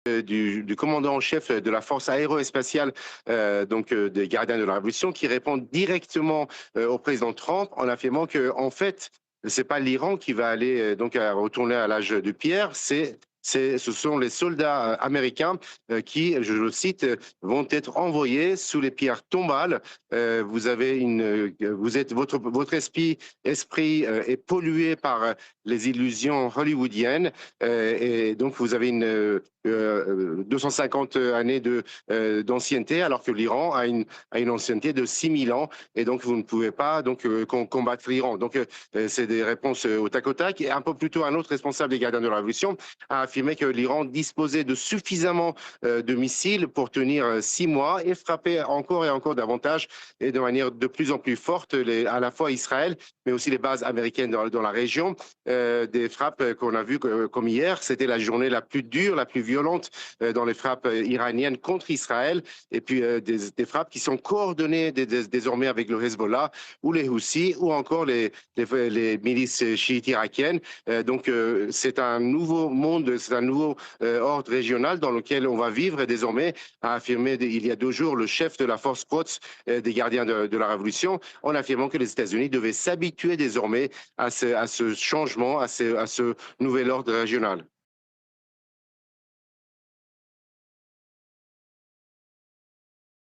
du commandant en chef de la force aérospatiale des gardiens de la Révolution qui répond directement au président Trump en affirmant que en fait, c'est pas l'Iran qui va aller à retourner à l'âge de pierre, ce sont les soldats américains qui, je le cite, vont être envoyés sous les pierres tombales. Vous avez vous êtes votre esprit est pollué par les illusions hollywoodiennes et donc vous avez 250 années d'ancienneté, alors que l'Iran a une ancienneté de 6000 ans, et donc vous ne pouvez pas combattre l'Iran. Donc c'est des réponses au tac au tac. Et un peu plus tôt, un autre responsable des gardiens de la Révolution a affirmé que l'Iran disposait de suffisamment de missiles pour tenir 6 mois et frapper encore et encore davantage et de manière de plus en plus forte à la fois Israël, mais aussi les bases américaines dans la région. Des frappes qu'on a vues comme hier, c'était la journée la plus dure, la plus violente dans les frappes iraniennes contre Israël, et puis des frappes qui sont coordonnées désormais avec le Hezbollah ou les Houthis ou encore les milices chiites irakiennes. C'est un nouveau monde, c'est un nouveau ordre régional dans lequel on va vivre désormais, a affirmé il y a 2 jours le chef de la force Quds des gardiens de la Révolution, en affirmant que les États-Unis devaient s'habituer désormais à ce changement, à ce nouvel ordre régional.